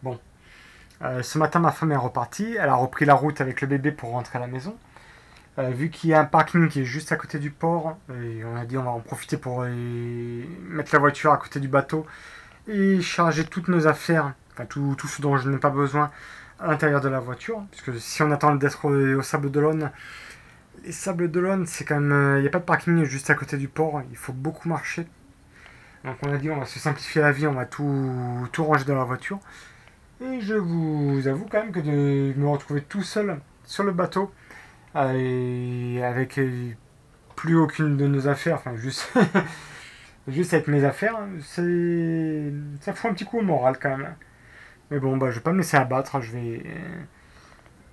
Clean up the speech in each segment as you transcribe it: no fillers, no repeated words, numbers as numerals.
Bon, ce matin, ma femme est repartie. Elle a repris la route avec le bébé pour rentrer à la maison. Vu qu'il y a un parking qui est juste à côté du port, et on a dit on va en profiter pour mettre la voiture à côté du bateau et charger toutes nos affaires, enfin tout ce dont je n'ai pas besoin à l'intérieur de la voiture. Puisque si on attend d'être au Sable d'Olonne, les Sables d'Olonne, c'est quand même. Il n'y a pas de parking juste à côté du port, il faut beaucoup marcher. Donc on a dit on va se simplifier la vie, on va tout ranger dans la voiture. Et je vous avoue quand même que de me retrouver tout seul sur le bateau, et avec plus aucune de nos affaires, enfin juste, juste avec mes affaires, ça fout un petit coup au moral quand même. Mais bon, bah, je vais pas me laisser abattre, je vais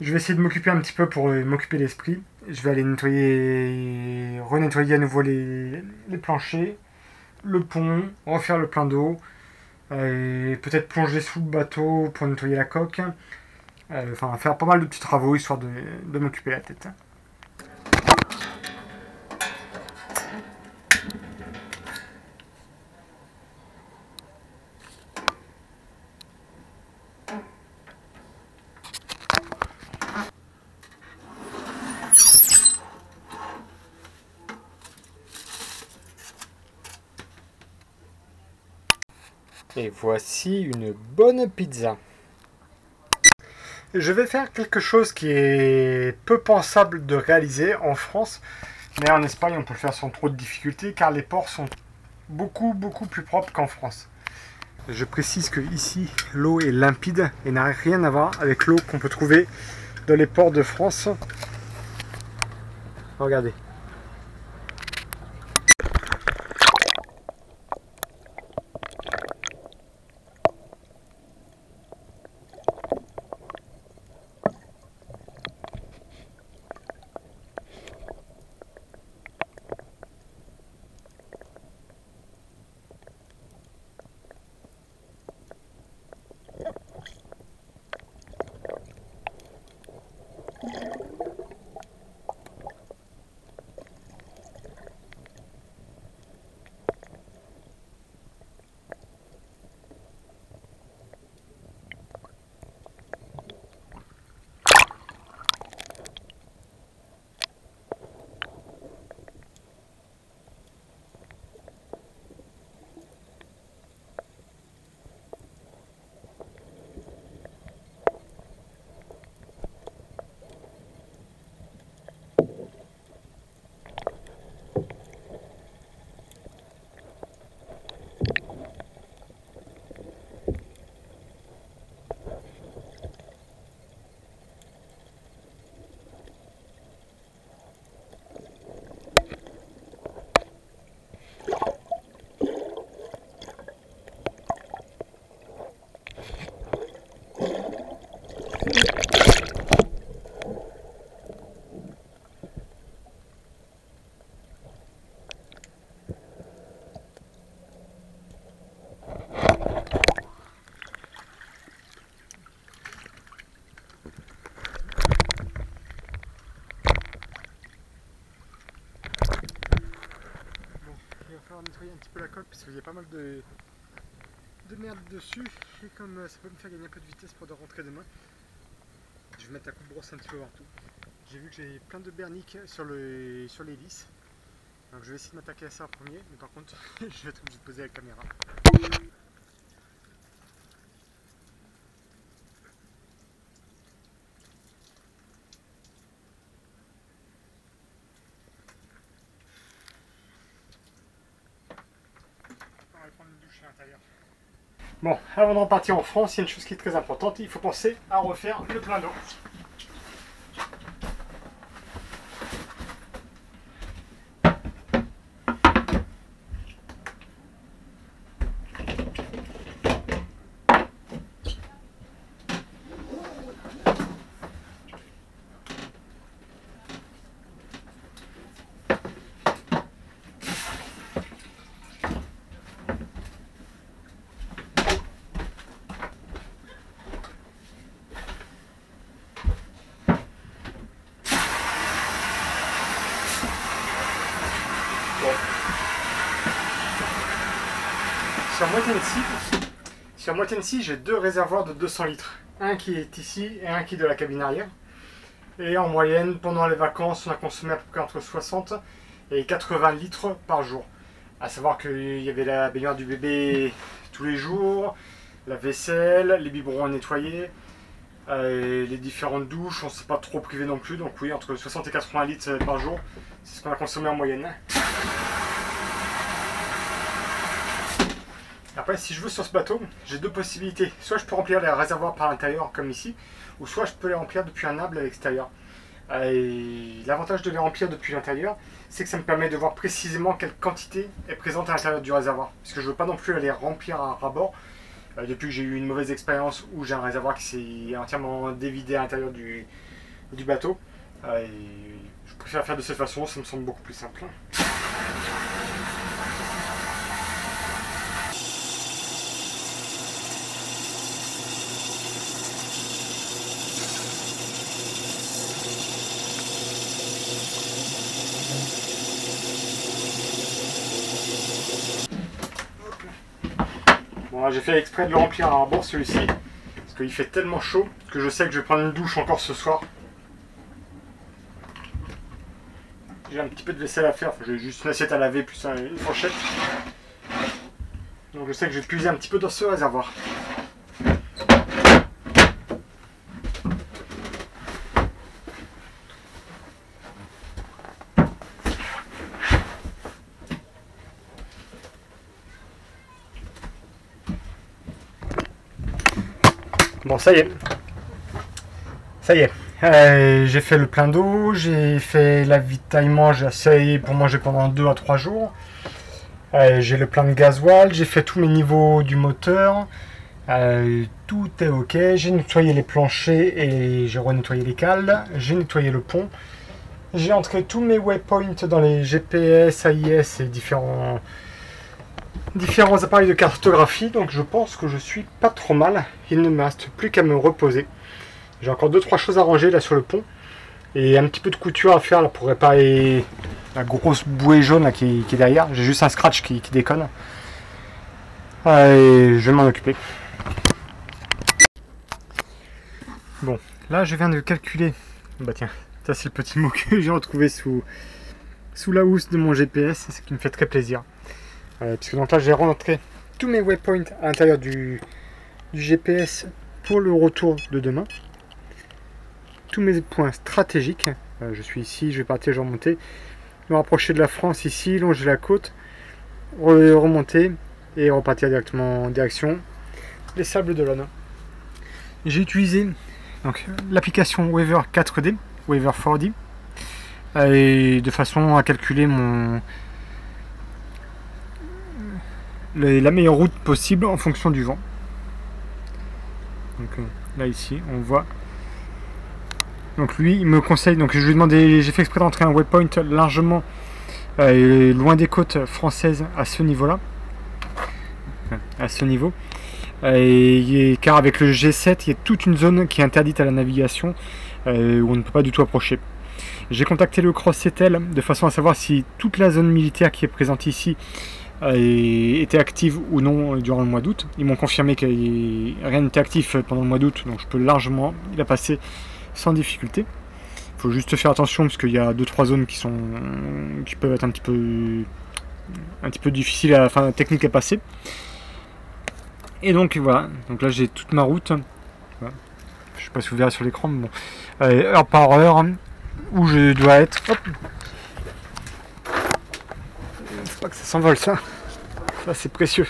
essayer de m'occuper un petit peu pour m'occuper l'esprit. Je vais aller nettoyer, renettoyer à nouveau les planchers, le pont, refaire le plein d'eau, et peut-être plonger sous le bateau pour nettoyer la coque. Enfin, faire pas mal de petits travaux histoire de m'occuper la tête. Et voici une bonne pizza. Je vais faire quelque chose qui est peu pensable de réaliser en France, mais en Espagne on peut le faire sans trop de difficultés car les ports sont beaucoup plus propres qu'en France. Je précise que ici l'eau est limpide et n'a rien à voir avec l'eau qu'on peut trouver dans les ports de France. Regardez. Il va falloir nettoyer un petit peu la coque parce qu'il y a pas mal de merde dessus et comme ça peut me faire gagner un peu de vitesse pour de rentrer demain, je vais mettre la coupe-brosse un petit peu partout. J'ai vu que j'ai plein de berniques sur les vis, donc je vais essayer de m'attaquer à ça en premier, mais par contre je vais être obligé de poser la caméra. On va prendre une douche à l'intérieur. Bon, avant de repartir en France, il y a une chose qui est très importante, il faut penser à refaire le plein d'eau. Sur moitié de site, Sur moi Tennessee, j'ai deux réservoirs de 200 litres. Un qui est ici et un qui est de la cabine arrière. Et en moyenne, pendant les vacances, on a consommé à peu près entre 60 et 80 litres par jour. À savoir qu'il y avait la baignoire du bébé tous les jours, la vaisselle, les biberons à nettoyer, les différentes douches, on ne s'est pas trop privé non plus. Donc oui, entre 60 et 80 litres par jour, c'est ce qu'on a consommé en moyenne. Après, si je veux sur ce bateau, j'ai deux possibilités. Soit je peux remplir les réservoirs par l'intérieur, comme ici, ou soit je peux les remplir depuis un hub à l'extérieur. L'avantage de les remplir depuis l'intérieur, c'est que ça me permet de voir précisément quelle quantité est présente à l'intérieur du réservoir. Parce que je ne veux pas non plus aller remplir à ras-bord. Depuis que j'ai eu une mauvaise expérience où j'ai un réservoir qui s'est entièrement dévidé à l'intérieur du bateau. Je préfère faire de cette façon, ça me semble beaucoup plus simple. Bon, j'ai fait exprès de le remplir à bord celui-ci, parce qu'il fait tellement chaud que je sais que je vais prendre une douche encore ce soir. J'ai un petit peu de vaisselle à faire, j'ai juste une assiette à laver plus une fourchette. Donc je sais que je vais puiser un petit peu dans ce réservoir. Bon, ça y est. Ça y est. J'ai fait le plein d'eau, j'ai fait l'avitaillement, j'ai essayé pour manger pendant 2 à 3 jours. J'ai le plein de gasoil, j'ai fait tous mes niveaux du moteur. Tout est ok. J'ai nettoyé les planchers et j'ai renettoyé les cales. J'ai nettoyé le pont. J'ai entré tous mes waypoints dans les GPS, AIS et différents appareils de cartographie, donc je pense que je suis pas trop mal. Il ne me reste plus qu'à me reposer. J'ai encore 2-3 choses à ranger là sur le pont et un petit peu de couture à faire là, pour réparer la grosse bouée jaune là, qui est derrière. J'ai juste un scratch qui déconne et je vais m'en occuper. Bon, là je viens de calculer, bah tiens, ça c'est le petit mot que j'ai retrouvé sous la housse de mon GPS, ce qui me fait très plaisir. Puisque donc là j'ai rentré tous mes waypoints à l'intérieur du GPS pour le retour de demain. Tous mes points stratégiques. Je suis ici, je vais partir, je vais remonter. Me rapprocher de la France ici, longer la côte, remonter et repartir directement en direction des Sables d'Olonne. J'ai utilisé l'application Weather 4D, Weather 4D, et de façon à calculer la meilleure route possible en fonction du vent. Donc là ici on voit, donc lui il me conseille, donc je lui ai demandé, j'ai fait exprès d'entrer un waypoint largement loin des côtes françaises à ce niveau là, car avec le G7 il y a toute une zone qui est interdite à la navigation où on ne peut pas du tout approcher. J'ai contacté le Cross-Setel de façon à savoir si toute la zone militaire qui est présente ici était active ou non durant le mois d'août. Ils m'ont confirmé que rien n'était actif pendant le mois d'août, donc je peux largement la passer sans difficulté. Il faut juste faire attention parce qu'il y a 2-3 zones qui peuvent être un petit peu difficiles, techniques à passer. Et donc voilà, donc là j'ai toute ma route. Voilà. Je sais pas si vous verrez sur l'écran, mais bon, heure par heure où je dois être. Hop. Faut pas que ça s'envole ça c'est précieux.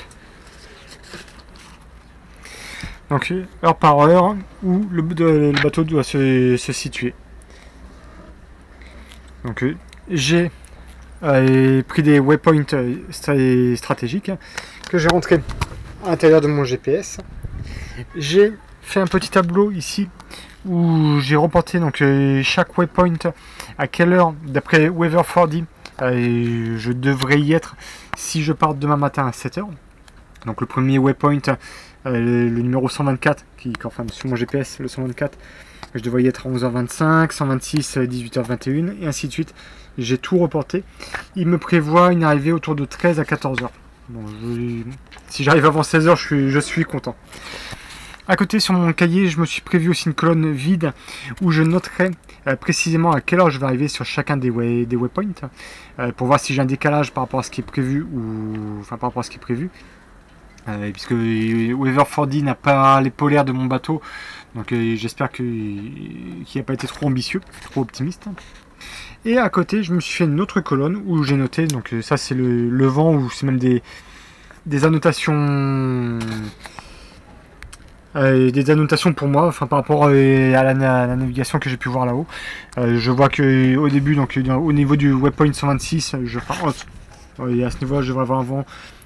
Donc heure par heure où le bateau doit se situer. Donc j'ai pris des waypoints stratégiques que j'ai rentré à l'intérieur de mon GPS. J'ai fait un petit tableau ici où j'ai reporté donc chaque waypoint à quelle heure d'après Weather 4D je devrais y être si je pars demain matin à 7h. Donc le premier waypoint, le numéro 124, enfin sur mon GPS, le 124, je devrais y être à 11h25, 126, 18h21, et ainsi de suite. J'ai tout reporté. Il me prévoit une arrivée autour de 13 à 14h. Bon, si j'arrive avant 16h, je suis content. À côté, sur mon cahier, je me suis prévu aussi une colonne vide où je noterai précisément à quelle heure je vais arriver sur chacun des waypoints pour voir si j'ai un décalage par rapport à ce qui est prévu par rapport à ce qui est prévu. Puisque Weather 4D n'a pas les polaires de mon bateau, donc j'espère qu'il n'a pas été trop ambitieux, trop optimiste. Et à côté, je me suis fait une autre colonne où j'ai noté, donc ça c'est le vent, ou c'est même des annotations. Des annotations pour moi, par rapport à la navigation que j'ai pu voir là-haut. Je vois que au début, donc au niveau du waypoint 126, et à ce niveau-là, je devrais avoir un vent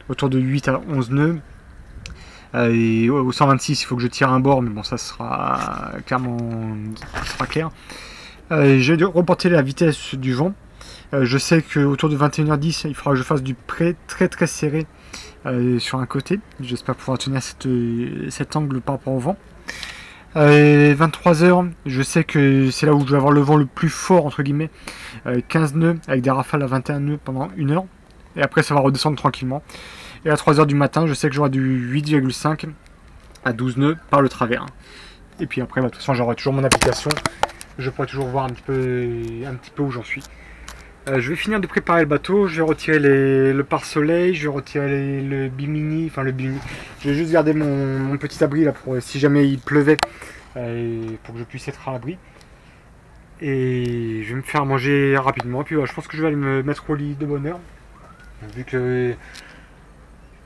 autour de 8 à 11 nœuds. Et au 126, il faut que je tire un bord, mais bon, ça sera clairement clair. J'ai reporté la vitesse du vent. Je sais qu'autour de 21h10, il faudra que je fasse du près très serré sur un côté. J'espère pouvoir tenir cet angle par rapport au vent. 23h, je sais que c'est là où je vais avoir le vent le plus fort, entre guillemets. 15 nœuds avec des rafales à 21 nœuds pendant 1 heure. Et après, ça va redescendre tranquillement. Et à 3h du matin, je sais que j'aurai du 8,5 à 12 nœuds par le travers. Et puis après, de toute façon, j'aurai toujours mon application. Je pourrai toujours voir un petit peu où j'en suis. Je vais finir de préparer le bateau. Je vais retirer le pare-soleil. Je vais retirer le bimini. Enfin, le bimini. Je vais juste garder mon petit abri là pour si jamais il pleuvait. Pour que je puisse être à l'abri. Et je vais me faire manger rapidement. Et puis je pense que je vais aller me mettre au lit de bonne heure. Vu que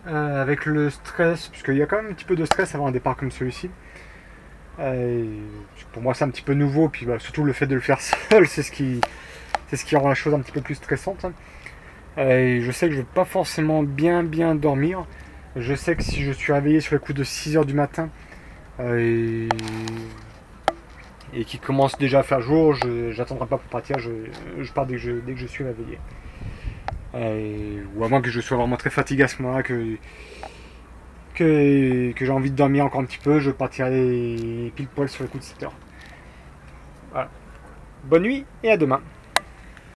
avec le stress, puisqu'il y a quand même un petit peu de stress avant un départ comme celui-ci. Pour moi c'est un petit peu nouveau, puis surtout le fait de le faire seul, c'est ce qui rend la chose un petit peu plus stressante. Je sais que je ne vais pas forcément bien dormir. Je sais que si je suis réveillé sur les coups de 6h du matin et qu'il commence déjà à faire jour, j'attendrai pas pour partir, je pars dès que je suis réveillé. Ou à moins que je sois vraiment très fatigué à ce moment-là, que j'ai envie de dormir encore un petit peu, je partirai pile poil sur le coup de 7h. Voilà. Bonne nuit et à demain.